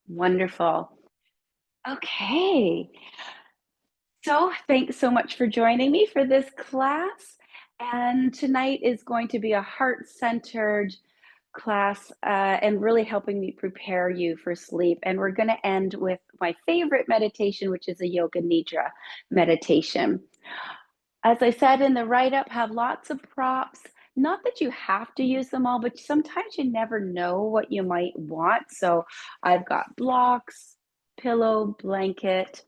Wonderful. Okay. So, thanks so much for joining me for this class. And tonight is going to be a heart-centered class and really helping me prepare you for sleep. And we're going to end with my favorite meditation, which is a Yoga Nidra meditation. As I said in the write-up, have lots of props. Not that you have to use them all, but sometimes you never know what you might want. So I've got blocks, pillow, blanket.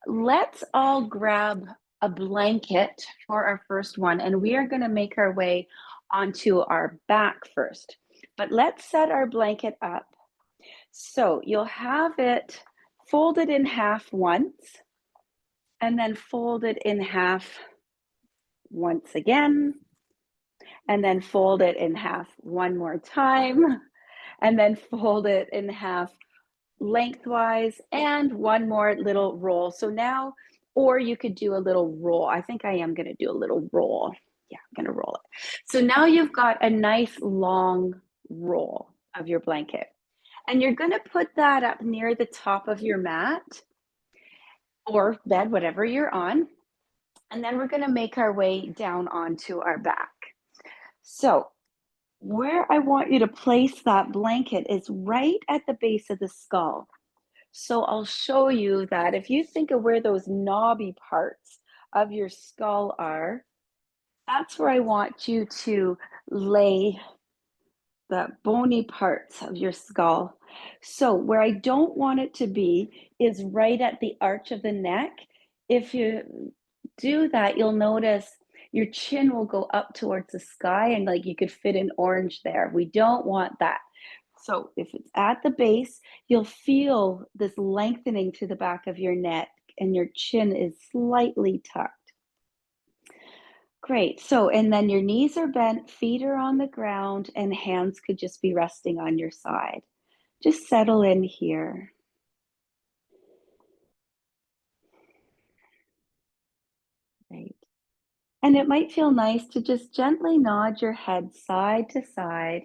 Let's all grab a blanket for our first one, and we are going to make our way onto our back first. But let's set our blanket up. So you'll have it folded in half once, and then folded in half once again, and then fold it in half one more time, and then fold it in half lengthwise, and one more little roll. So now, or you could do a little roll. I think I am going to do a little roll. Yeah, I'm going to roll it. So now you've got a nice long roll of your blanket. And you're going to put that up near the top of your mat or bed, whatever you're on. And then we're going to make our way down onto our back. So where I want you to place that blanket is right at the base of the skull. So I'll show you that if you think of where those knobby parts of your skull are, that's where I want you to lay the bony parts of your skull. So where I don't want it to be is right at the arch of the neck. If you do that, you'll notice your chin will go up towards the sky and like you could fit an orange there. We don't want that. So if it's at the base, you'll feel this lengthening to the back of your neck and your chin is slightly tucked. Great. So, and then your knees are bent, feet are on the ground, and hands could just be resting on your side. Just settle in here. Great. And it might feel nice to just gently nod your head side to side.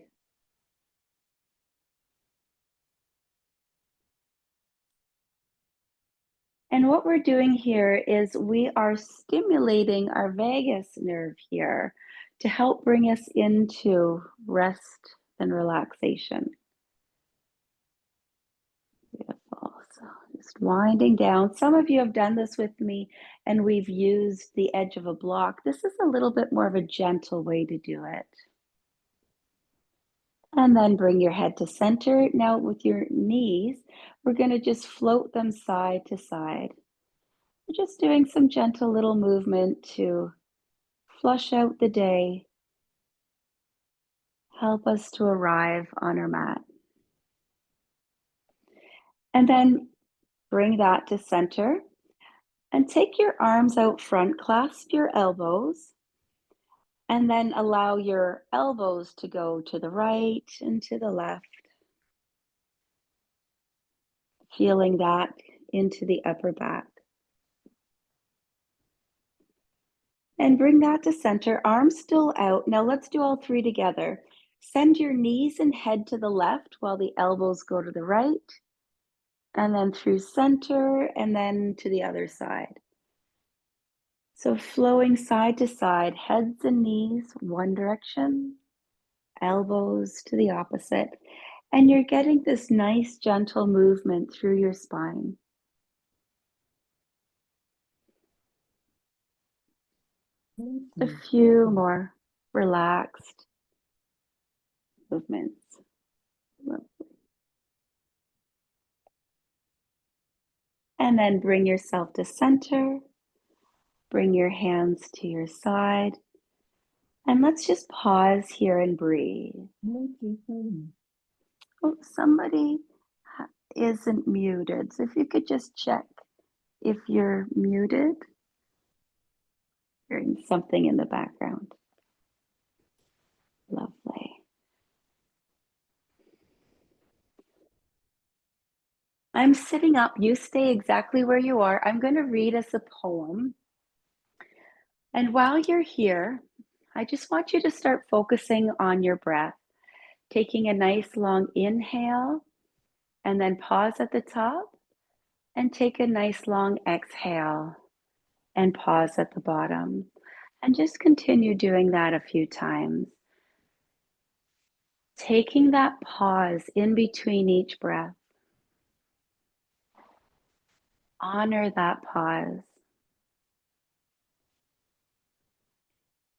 And what we're doing here is we are stimulating our vagus nerve here to help bring us into rest and relaxation. Beautiful. So just winding down. Some of you have done this with me and we've used the edge of a block. This is a little bit more of a gentle way to do it. And then bring your head to center. Now with your knees, we're going to just float them side to side. We're just doing some gentle little movement to flush out the day, help us to arrive on our mat. And then bring that to center and take your arms out front, clasp your elbows, and then allow your elbows to go to the right and to the left, feeling that into the upper back. And bring that to center, arms still out. Now let's do all three together. Send your knees and head to the left while the elbows go to the right, and then through center, and then to the other side. So flowing side to side, heads and knees one direction, elbows to the opposite, and you're getting this nice gentle movement through your spine. A few more relaxed movements. And then bring yourself to center. Bring your hands to your side. And let's just pause here and breathe. Oh, somebody isn't muted. So if you could just check if you're muted. Hearing something in the background. Lovely. I'm sitting up. You stay exactly where you are. I'm going to read us a poem. And while you're here, I just want you to start focusing on your breath, taking a nice long inhale And then pause at the top and take a nice long exhale and pause at the bottom. And just continue doing that a few times. Taking that pause in between each breath. Honor that pause.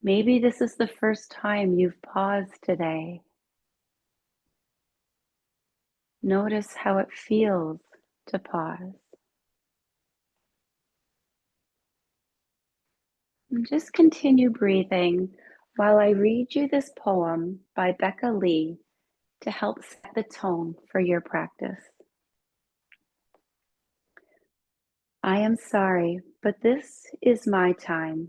Maybe this is the first time you've paused today. Notice how it feels to pause. And just continue breathing while I read you this poem by Becca Lee to help set the tone for your practice. I am sorry, but this is my time.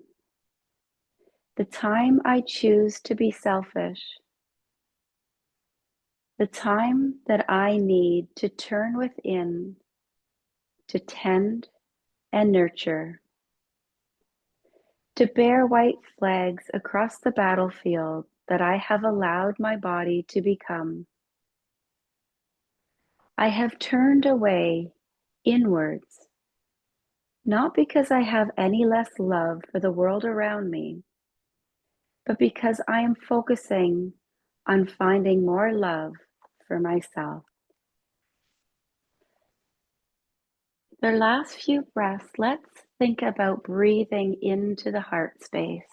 The time I choose to be selfish. The time that I need to turn within, to tend and nurture, to bear white flags across the battlefield that I have allowed my body to become. I have turned away inwards, not because I have any less love for the world around me, but because I am focusing on finding more love for myself. The last few breaths, let's think about breathing into the heart space.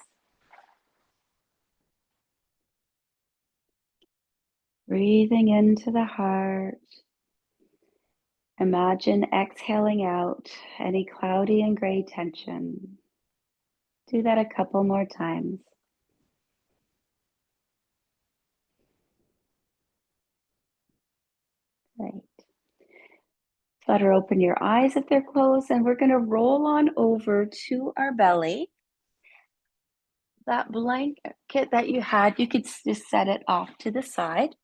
Breathing into the heart. Imagine exhaling out any cloudy and gray tension. Do that a couple more times. Great. Flutter open your eyes if they're closed, and we're going to roll on over to our belly. That blanket that you had, you could just set it off to the side.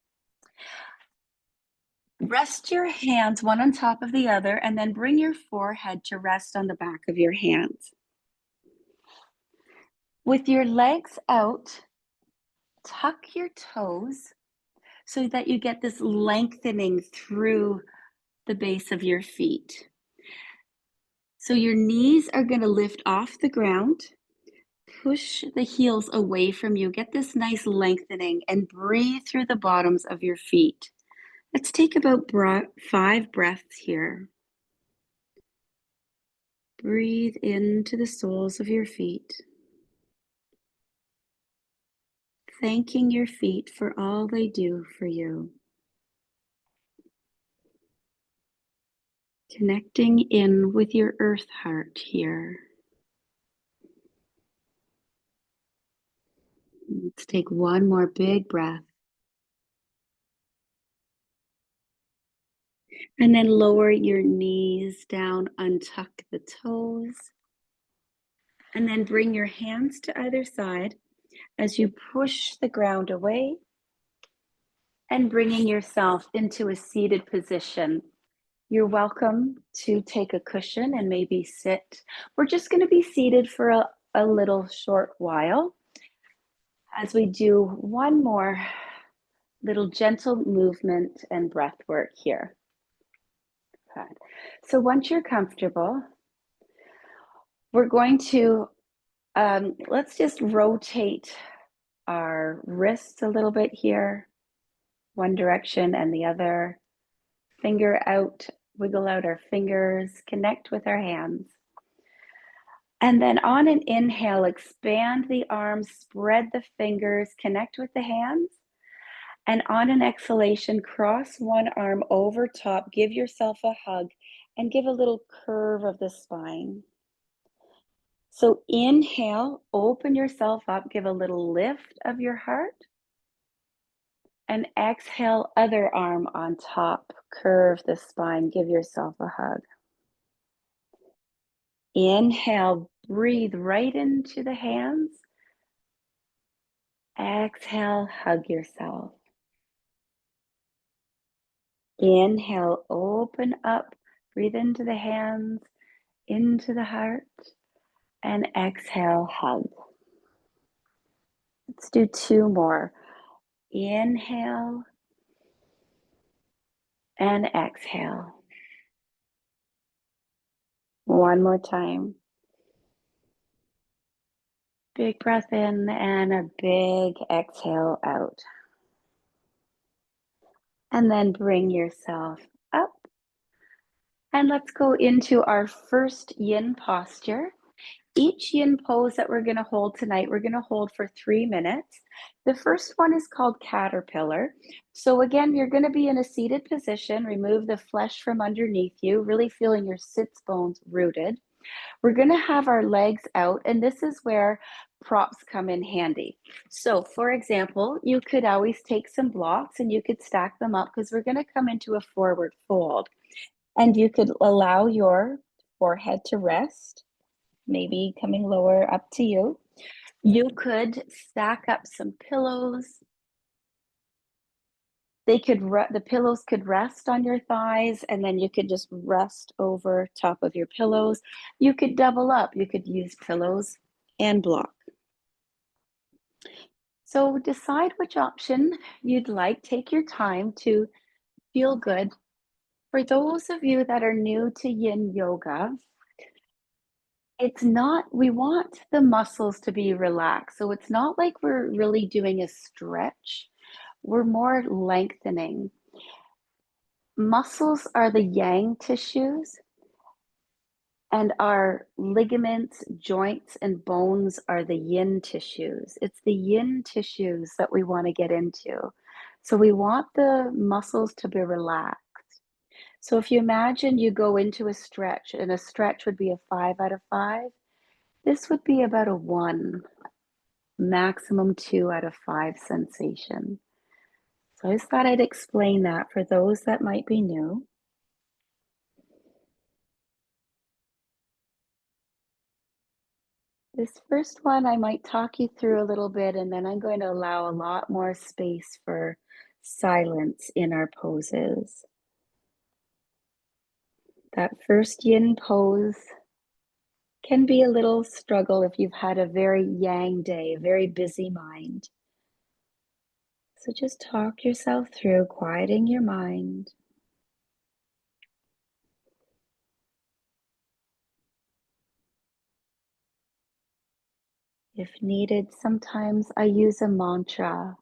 Rest your hands one on top of the other, and then bring your forehead to rest on the back of your hands. With your legs out, tuck your toes so that you get this lengthening through the base of your feet. So your knees are going to lift off the ground. Push the heels away from you. Get this nice lengthening and breathe through the bottoms of your feet. Let's take about 5 breaths here. Breathe into the soles of your feet. Thanking your feet for all they do for you. Connecting in with your earth heart here. Let's take one more big breath. And then lower your knees down, untuck the toes. And then bring your hands to either side as you push the ground away and bringing yourself into a seated position. You're welcome to take a cushion and maybe sit. We're just going to be seated for a little short while as we do one more little gentle movement and breath work here. Good. So once you're comfortable, we're going to, let's just rotate our wrists a little bit here, one direction and the other. Finger out, wiggle out our fingers, connect with our hands. And then on an inhale, expand the arms, spread the fingers, connect with the hands. And on an exhalation, cross one arm over top, give yourself a hug, and give a little curve of the spine. So inhale, open yourself up, give a little lift of your heart. And exhale, other arm on top, curve the spine, give yourself a hug. Inhale, breathe right into the hands. Exhale, hug yourself. Inhale, open up, breathe into the hands, into the heart, and exhale, hug. Let's do 2 more. Inhale, and exhale. One more time. Big breath in and a big exhale out. And then bring yourself up. And let's go into our first yin posture. Each yin pose that we're going to hold tonight, we're going to hold for 3 minutes. The first one is called caterpillar. So again, you're going to be in a seated position. Remove the flesh from underneath you, really feeling your sits bones rooted. We're going to have our legs out, and this is where props come in handy. So for example, you could always take some blocks and you could stack them up because we're going to come into a forward fold. And you could allow your forehead to rest, maybe coming lower, up to you. You could stack up some pillows. The pillows could rest on your thighs, and then you could just rest over top of your pillows. You could double up. You could use pillows and block. So decide which option you'd like. Take your time to feel good. For those of you that are new to yin yoga, it's not, we want the muscles to be relaxed. So it's not like we're really doing a stretch. We're more lengthening. Muscles are the yang tissues, and our ligaments, joints, and bones are the yin tissues. It's the yin tissues that we want to get into. So we want the muscles to be relaxed. So if you imagine you go into a stretch, and a stretch would be a 5 out of 5, this would be about a 1, maximum 2 out of 5 sensation. So I just thought I'd explain that for those that might be new. This first one I might talk you through a little bit, and then I'm going to allow a lot more space for silence in our poses. That first yin pose can be a little struggle if you've had a very yang day, a very busy mind. So just talk yourself through quieting your mind. If needed, sometimes I use a mantra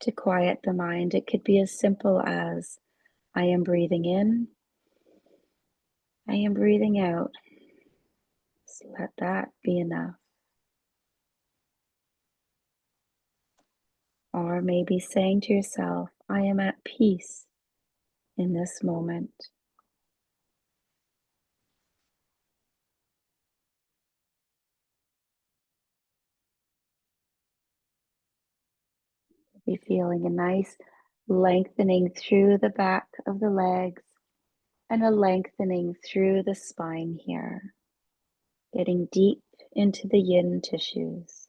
to quiet the mind. It could be as simple as I am breathing in, I am breathing out. Just let that be enough. Or maybe saying to yourself, I am at peace in this moment. Be feeling a nice lengthening through the back of the legs and a lengthening through the spine here, getting deep into the yin tissues.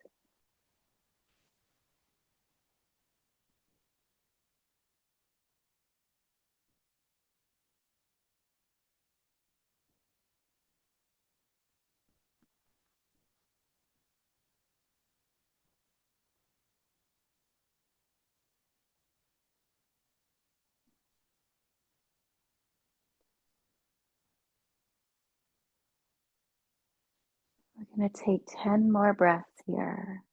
We're going to take 10 more breaths here.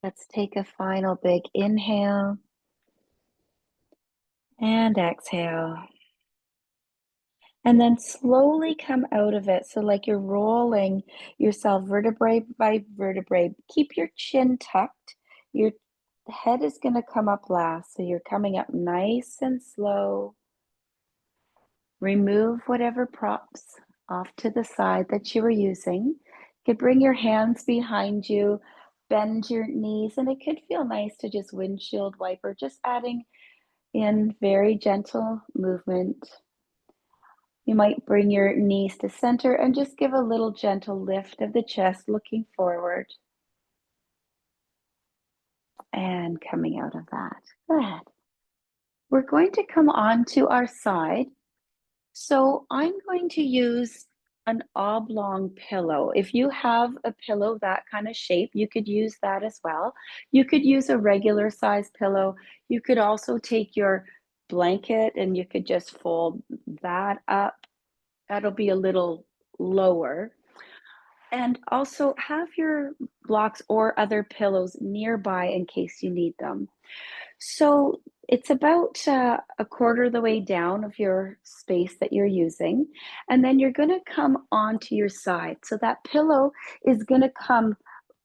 Let's take a final big inhale and exhale. And then slowly come out of it. So, like you're rolling yourself vertebrae by vertebrae. Keep your chin tucked. Your head is going to come up last. So, you're coming up nice and slow. Remove whatever props off to the side that you were using. You could bring your hands behind you, bend your knees, and it could feel nice to just windshield wiper, just adding in very gentle movement. You might bring your knees to center and just give a little gentle lift of the chest, looking forward and coming out of that. Good. We're going to come on to our side. So I'm going to use an oblong pillow. If you have a pillow that kind of shape, you could use that as well. You could use a regular size pillow. You could also take your blanket and you could just fold that up. That'll be a little lower. And also have your blocks or other pillows nearby in case you need them. So it's about a quarter of the way down of your space that you're using. And then you're going to come onto your side. So that pillow is going to come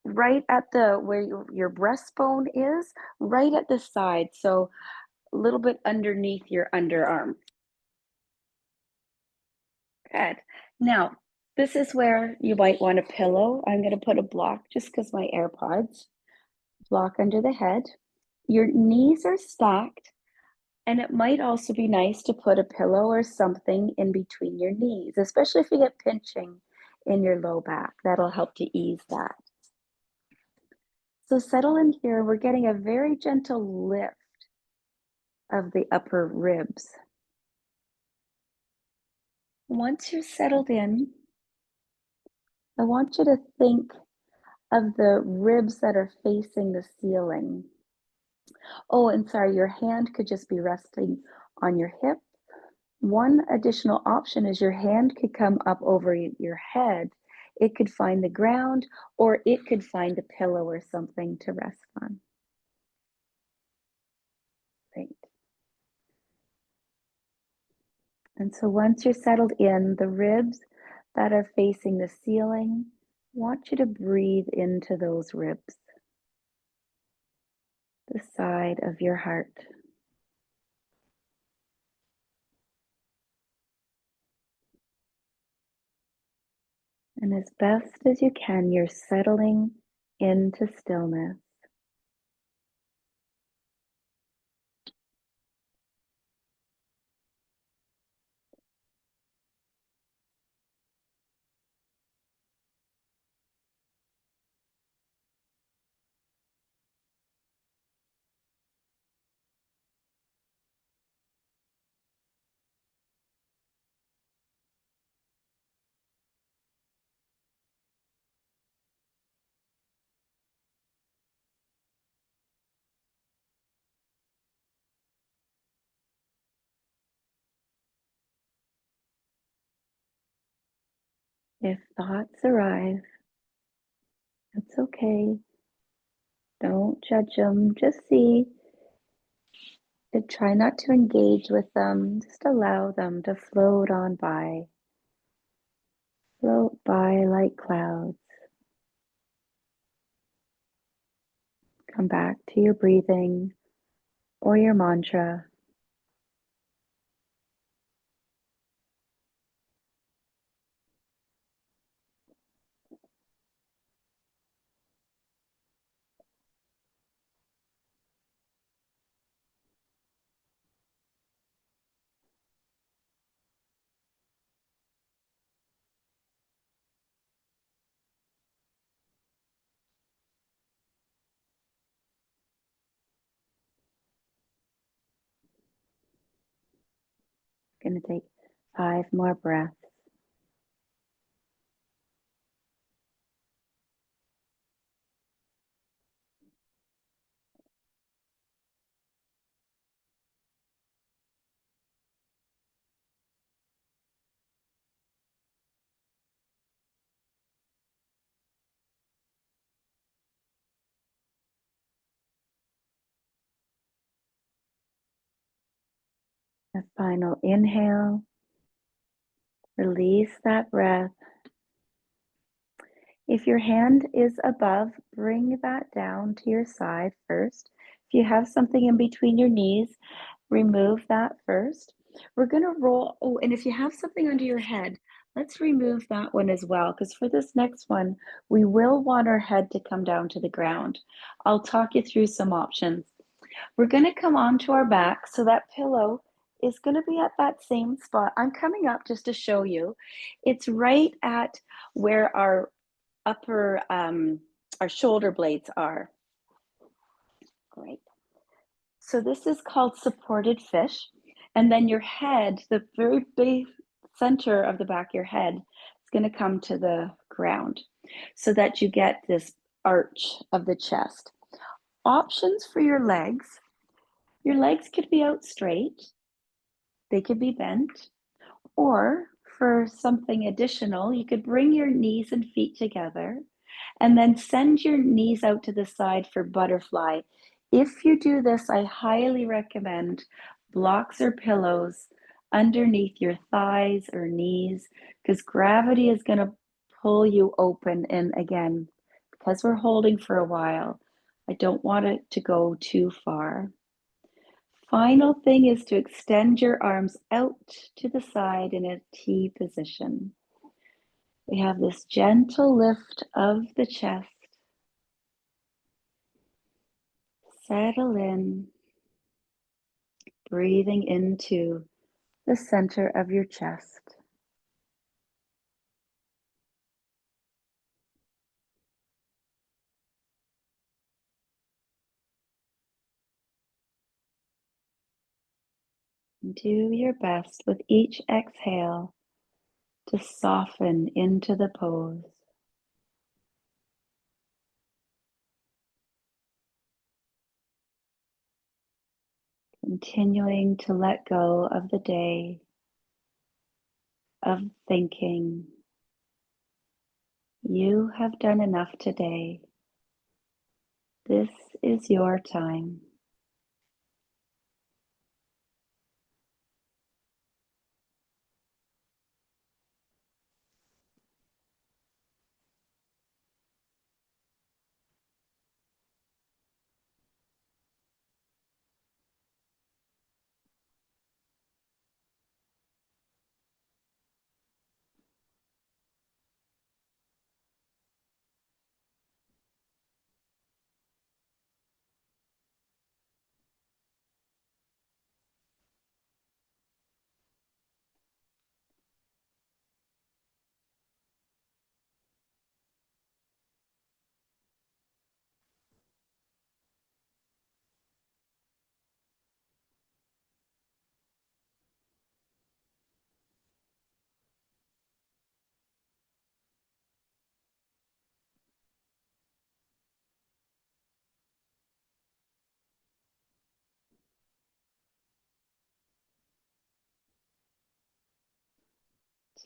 right at the where your breastbone is, right at the side. So a little bit underneath your underarm. Good. Now, this is where you might want a pillow. I'm going to put a block just because my AirPods block under the head. Your knees are stacked, and it might also be nice to put a pillow or something in between your knees, especially if you get pinching in your low back. That'll help to ease that. So settle in here. We're getting a very gentle lift of the upper ribs. Once you're settled in, I want you to think of the ribs that are facing the ceiling. Oh, and sorry, your hand could just be resting on your hip. One additional option is your hand could come up over your head. It could find the ground, or it could find a pillow or something to rest on. Great. And so once you're settled in, the ribs that are facing the ceiling, I want you to breathe into those ribs, the side of your heart. And as best as you can, you're settling into stillness. If thoughts arise, it's okay. Don't judge them. Just see and try not to engage with them. Just allow them to float on by, float by like clouds. Come back to your breathing or your mantra. Going to take 5 more breaths. A final inhale. Release that breath. If your hand is above, bring that down to your side first. If you have something in between your knees, remove that first. We're going to roll. Oh, and if you have something under your head, let's remove that one as well, because for this next one, we will want our head to come down to the ground. I'll talk you through some options. We're going to come onto our back, so that pillow is going to be at that same spot. I'm coming up just to show you. It's right at where upper, our shoulder blades are. Great. So this is called supported fish. And then your head, the very base center of the back of your head, is going to come to the ground so that you get this arch of the chest. Options for your legs. Your legs could be out straight. They could be bent. Or for something additional, you could bring your knees and feet together and then send your knees out to the side for butterfly. If you do this, I highly recommend blocks or pillows underneath your thighs or knees, because gravity is going to pull you open. And again, because we're holding for a while, I don't want it to go too far. Final thing is to extend your arms out to the side in a T position. We have this gentle lift of the chest. Settle in, breathing into the center of your chest. Do your best with each exhale to soften into the pose. Continuing to let go of the day, of thinking. You have done enough today. This is your time.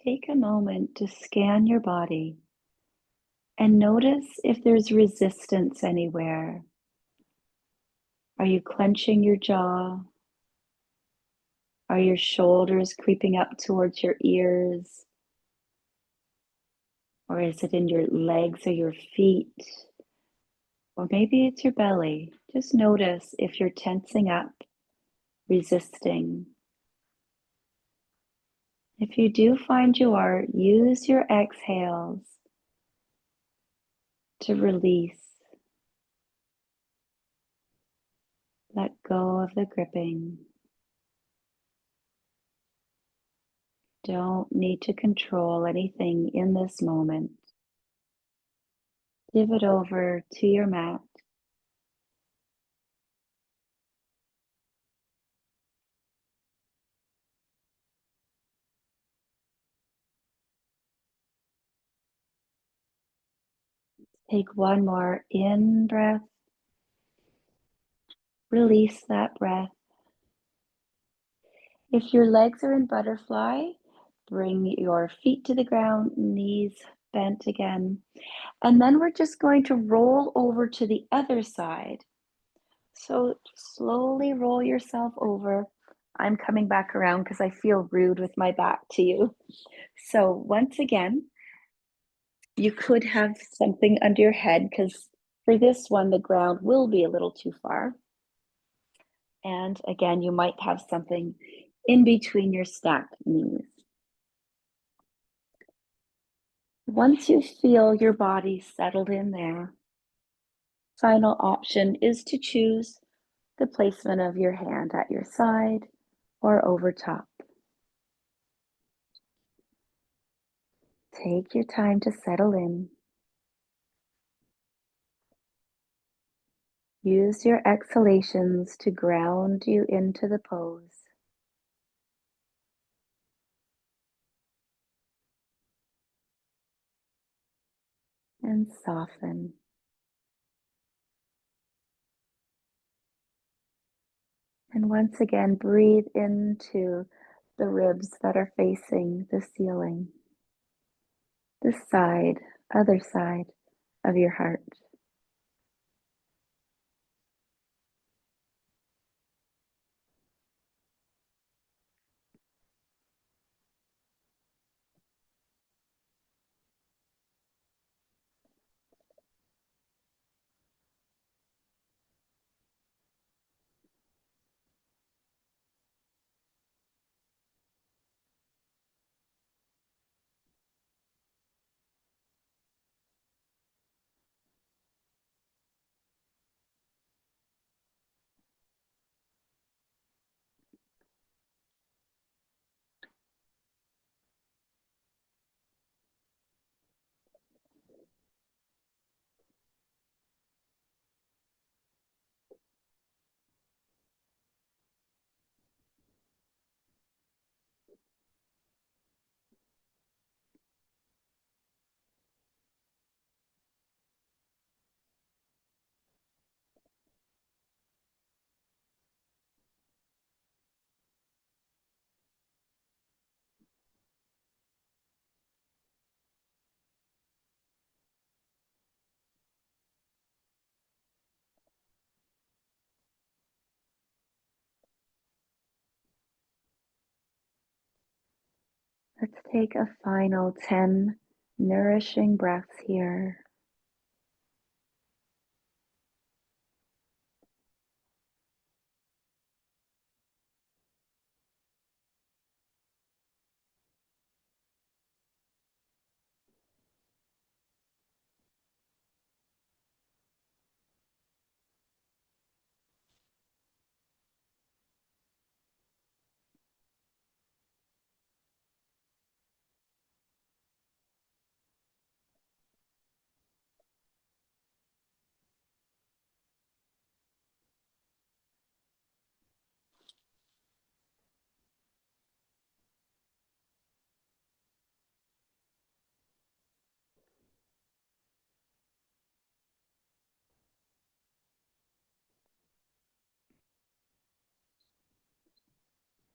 Take a moment to scan your body and notice if there's resistance anywhere. Are you clenching your jaw? Are your shoulders creeping up towards your ears? Or is it in your legs or your feet? Or maybe it's your belly. Just notice if you're tensing up, resisting. If you do find you are, use your exhales to release. Let go of the gripping. Don't need to control anything in this moment. Give it over to your mat. Take one more in breath. Release that breath. If your legs are in butterfly, bring your feet to the ground, knees bent again. And then we're just going to roll over to the other side. So slowly roll yourself over. I'm coming back around because I feel rude with my back to you. So once again, you could have something under your head because for this one, the ground will be a little too far. And again, you might have something in between your stacked knees. Once you feel your body settled in there, final option is to choose the placement of your hand at your side or over top. Take your time to settle in. Use your exhalations to ground you into the pose and soften. And once again, breathe into the ribs that are facing the ceiling, the side, other side of your heart. Let's take a final 10 nourishing breaths here.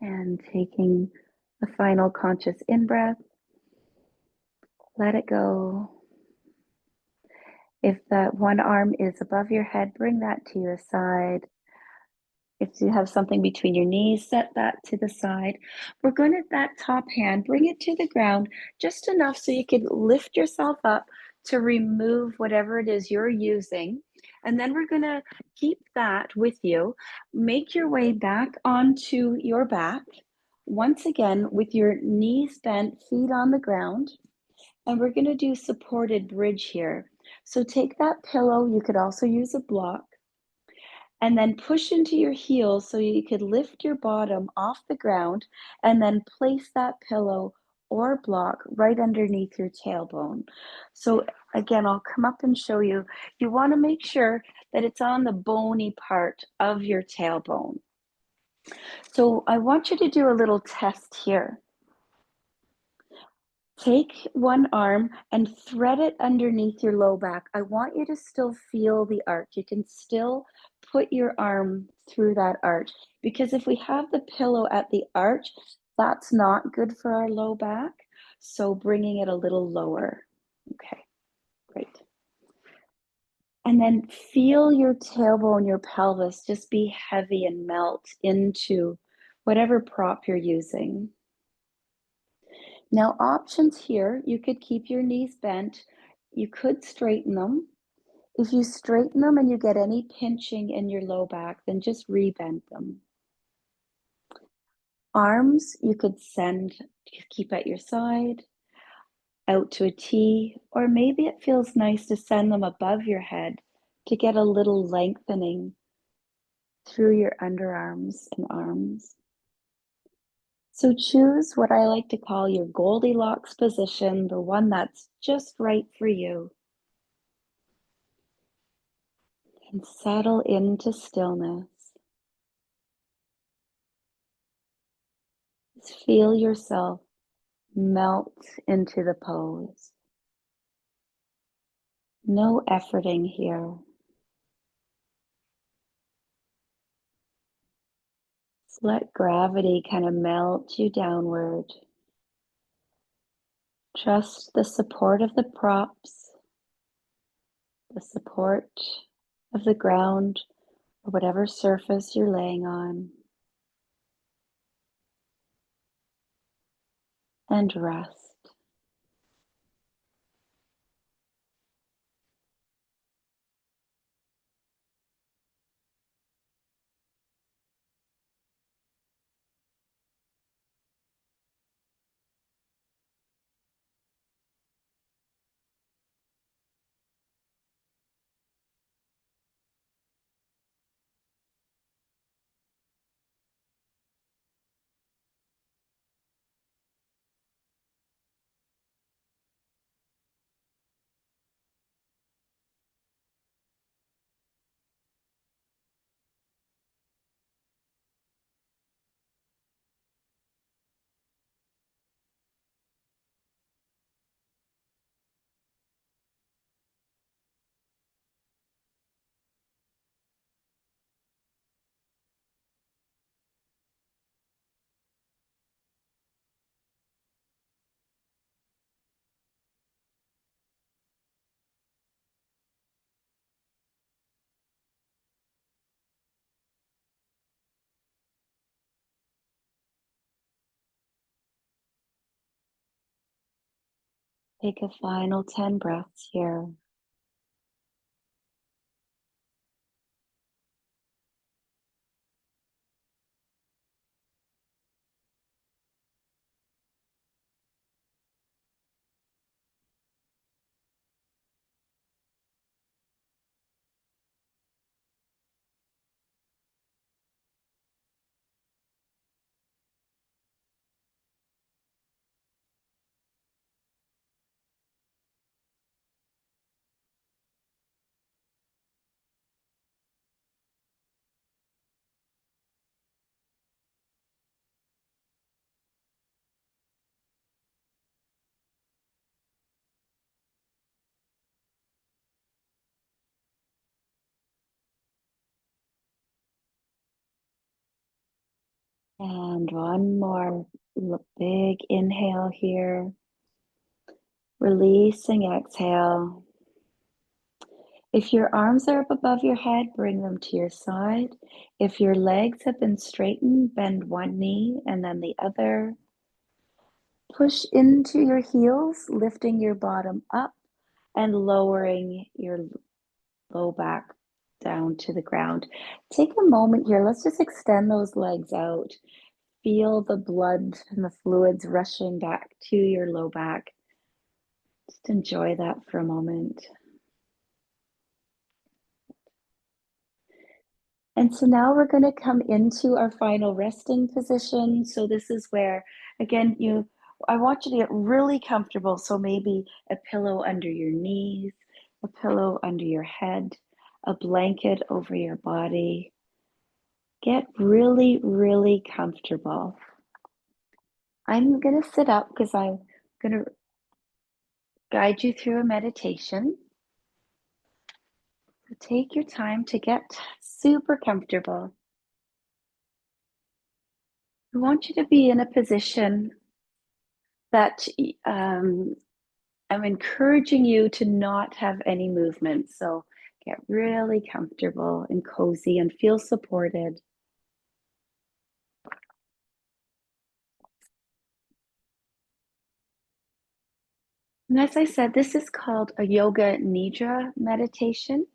And taking a final conscious in-breath, let it go. If that one arm is above your head, bring that to your side. If you have something between your knees, set that to the side. We're going to, that top hand, bring it to the ground just enough so you could lift yourself up to remove whatever it is you're using. And then we're going to keep that with you. Make your way back onto your back. Once again, with your knees bent, feet on the ground. And we're going to do supported bridge here. So take that pillow. You could also use a block. And then push into your heels so you could lift your bottom off the ground and then place that pillow or block right underneath your tailbone. So again, I'll come up and show you. You want to make sure that it's on the bony part of your tailbone. So I want you to do a little test here. Take one arm and thread it underneath your low back. I want you to still feel the arch. You can still put your arm through that arch because if we have the pillow at the arch, that's not good for our low back. So bringing it a little lower. Okay, great. And then feel your tailbone, your pelvis just be heavy and melt into whatever prop you're using. Now, options here, you could keep your knees bent. You could straighten them. If you straighten them and you get any pinching in your low back, then just rebend them. Arms, you could keep at your side, out to a T, or maybe it feels nice to send them above your head to get a little lengthening through your underarms and arms. So choose what I like to call your Goldilocks position, the one that's just right for you, and settle into stillness. Just feel yourself melt into the pose. No efforting here. Just let gravity kind of melt you downward. Trust the support of the props, the support of the ground, or whatever surface you're laying on, and rest. Take a final 10 breaths here. And one more big inhale here. Releasing exhale. If your arms are up above your head, bring them to your side. If your legs have been straightened, bend one knee and then the other. Push into your heels, lifting your bottom up and lowering your low back down to the ground. Take a moment here. Let's just extend those legs out. Feel the blood and the fluids rushing back to your low back. Just enjoy that for a moment. And so now we're going to come into our final resting position. So this is where, again, I want you to get really comfortable. So maybe a pillow under your knees, a pillow under your head, a blanket over your body. Get really, really comfortable. I'm going to sit up because I'm going to guide you through a meditation. So take your time to get super comfortable. I want you to be in a position that I'm encouraging you to not have any movement. So get really comfortable and cozy and feel supported. And as I said, this is called a Yoga Nidra meditation.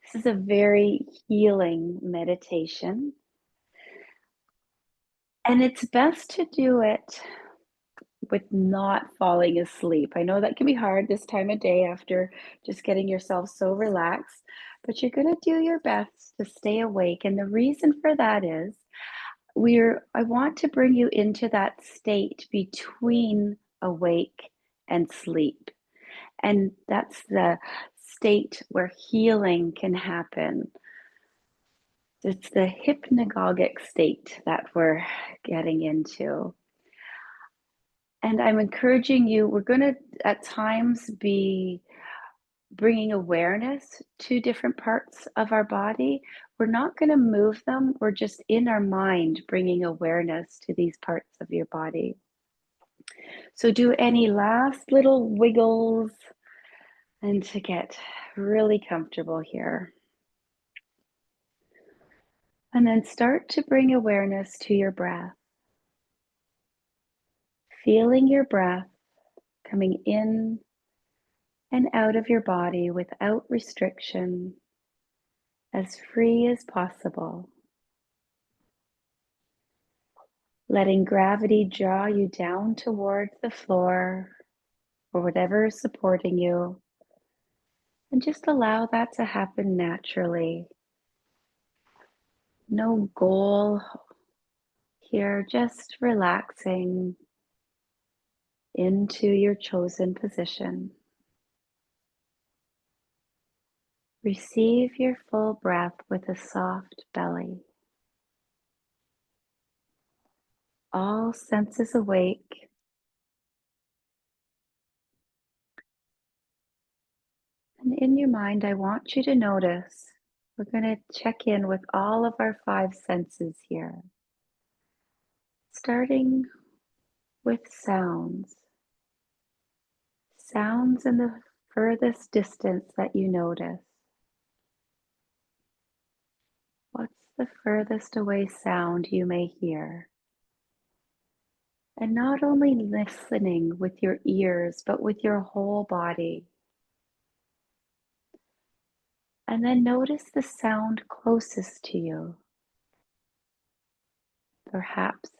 This is a very healing meditation, and it's best to do it with not falling asleep. I know that can be hard this time of day after just getting yourself so relaxed, but you're going to do your best to stay awake. And the reason for that is I want to bring you into that state between awake and sleep. And that's the state where healing can happen. It's the hypnagogic state that we're getting into. And I'm encouraging you, we're going to at times be bringing awareness to different parts of our body. We're not going to move them, we're just in our mind bringing awareness to these parts of your body. So, do any last little wiggles and to get really comfortable here. And then start to bring awareness to your breath, feeling your breath coming in and out of your body without restriction, as free as possible. Letting gravity draw you down towards the floor or whatever is supporting you. And just allow that to happen naturally. No goal here, just relaxing into your chosen position. Receive your full breath with a soft belly. All senses awake. And in your mind, I want you to notice, we're going to check in with all of our 5 senses here. Starting with sounds. Sounds in the furthest distance that you notice. What's the furthest away sound you may hear? And not only listening with your ears, but with your whole body. And then notice the sound closest to you. Perhaps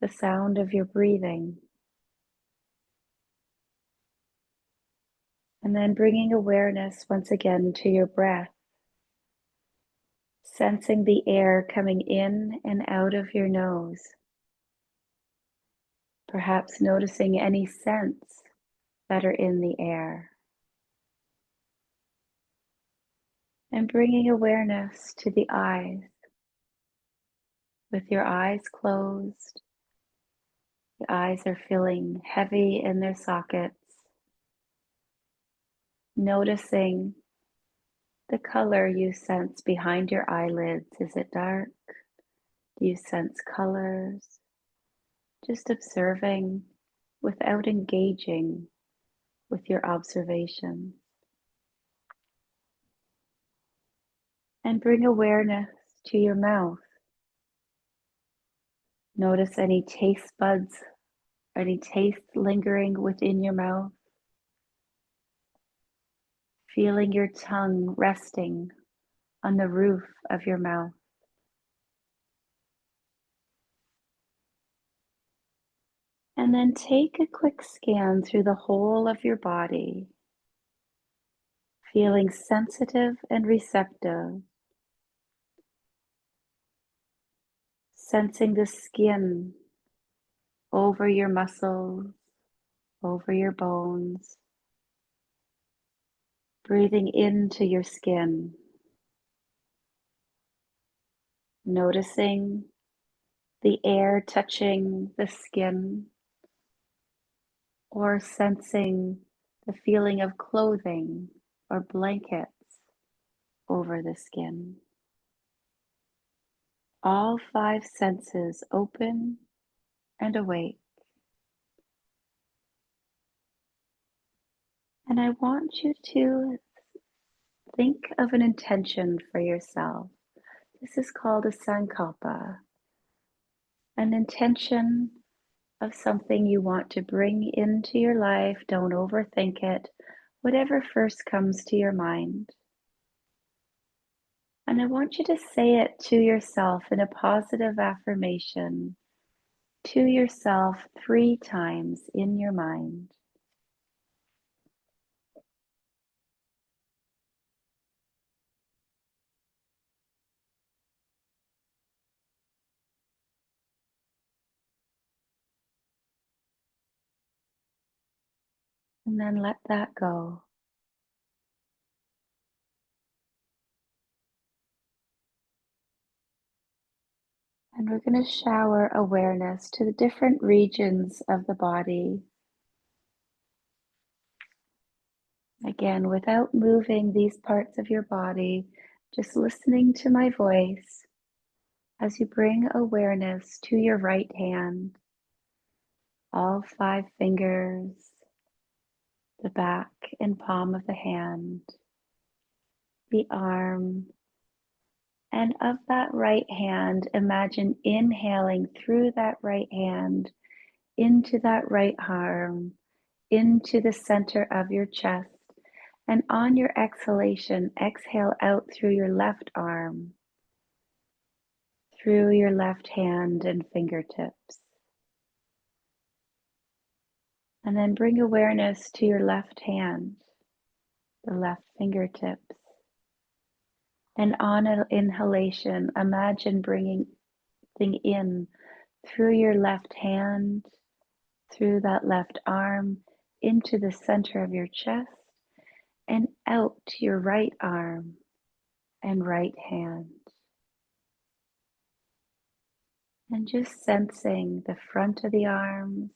the sound of your breathing. And then bringing awareness once again to your breath. Sensing the air coming in and out of your nose. Perhaps noticing any scents that are in the air. And bringing awareness to the eyes. With your eyes closed, the eyes are feeling heavy in their sockets. Noticing the color you sense behind your eyelids. Is it dark? Do you sense colors? Just observing without engaging with your observation. And bring awareness to your mouth. Notice any taste buds, any taste lingering within your mouth. Feeling your tongue resting on the roof of your mouth. And then take a quick scan through the whole of your body, feeling sensitive and receptive, sensing the skin over your muscles, over your bones, breathing into your skin, noticing the air touching the skin, or sensing the feeling of clothing or blankets over the skin. All 5 senses open and awake. And I want you to think of an intention for yourself. This is called a sankalpa, an intention of something you want to bring into your life. Don't overthink it. Whatever first comes to your mind. And I want you to say it to yourself in a positive affirmation to yourself 3 times in your mind. And then let that go. And we're going to shower awareness to the different regions of the body. Again, without moving these parts of your body, just listening to my voice as you bring awareness to your right hand, all 5 fingers, the back and palm of the hand, the arm, and of that right hand, imagine inhaling through that right hand into that right arm, into the center of your chest. And on your exhalation, exhale out through your left arm, through your left hand and fingertips. And then bring awareness to your left hand, the left fingertips. And on an inhalation, imagine bringing in through your left hand, through that left arm, into the center of your chest, and out to your right arm and right hand. And just sensing the front of the arms,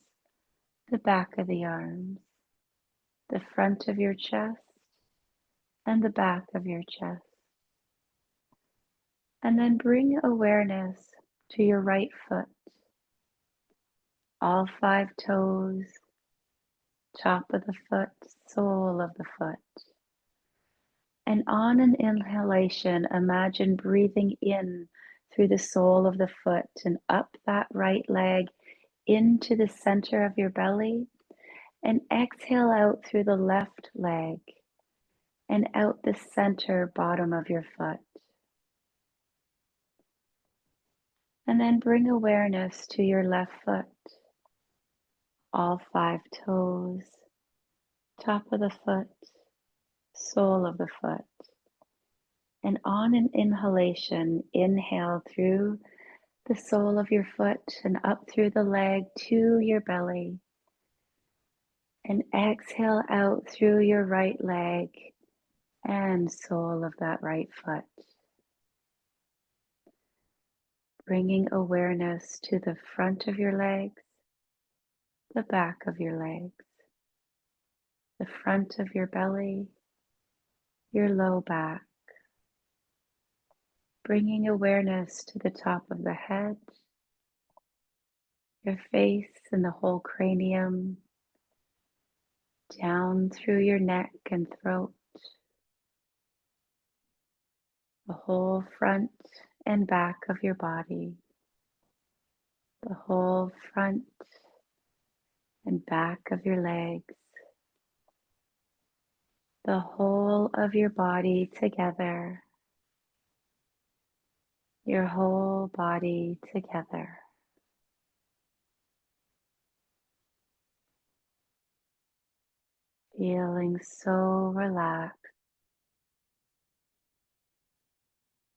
the back of the arms, the front of your chest, and the back of your chest. And then bring awareness to your right foot, all 5 toes, top of the foot, sole of the foot. And on an inhalation, imagine breathing in through the sole of the foot and up that right leg into the center of your belly, and exhale out through the left leg and out the center bottom of your foot. And then bring awareness to your left foot, all 5 toes, top of the foot, sole of the foot. And on an inhalation, inhale through the sole of your foot and up through the leg to your belly. And exhale out through your right leg and sole of that right foot. Bringing awareness to the front of your legs, the back of your legs, the front of your belly, your low back. Bringing awareness to the top of the head, your face and the whole cranium, down through your neck and throat, the whole front and back of your body, the whole front and back of your legs, the whole of your body together, your whole body together. Feeling so relaxed.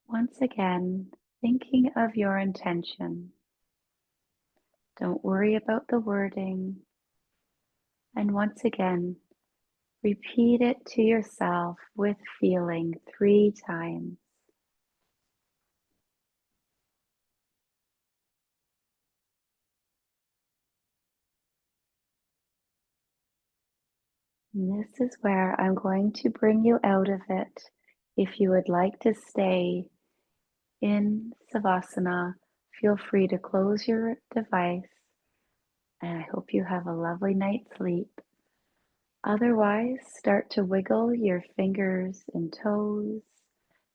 Once again, thinking of your intention. Don't worry about the wording. And once again, repeat it to yourself with feeling 3 times. And this is where I'm going to bring you out of it. If you would like to stay in Savasana, feel free to close your device. And I hope you have a lovely night's sleep. Otherwise, start to wiggle your fingers and toes.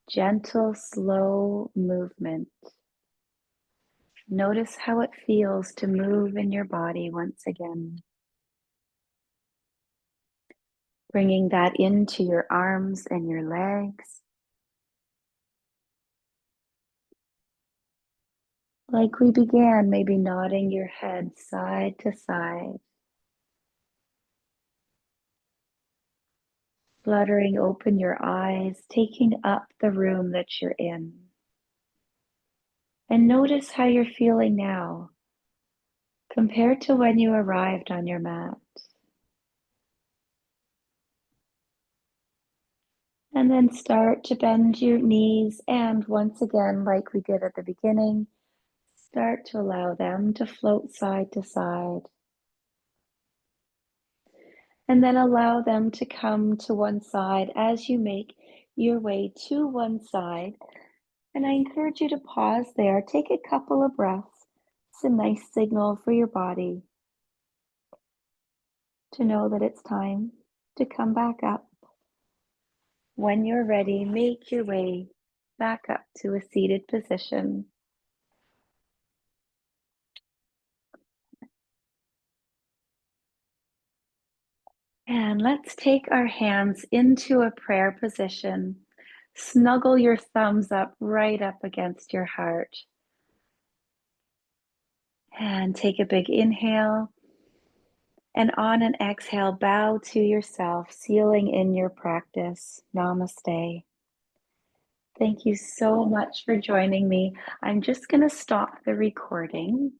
Gentle, slow movement. Notice how it feels to move in your body once again, bringing that into your arms and your legs. Like we began, maybe nodding your head side to side, fluttering open your eyes, taking up the room that you're in. And notice how you're feeling now compared to when you arrived on your mat. And then start to bend your knees, and once again, like we did at the beginning, start to allow them to float side to side. And then allow them to come to one side as you make your way to one side. And I encourage you to pause there, take a couple of breaths. It's a nice signal for your body to know that it's time to come back up. When you're ready, make your way back up to a seated position. And let's take our hands into a prayer position. Snuggle your thumbs up right up against your heart. And take a big inhale. And on an exhale, bow to yourself, sealing in your practice. Namaste. Thank you so much for joining me. I'm just going to stop the recording.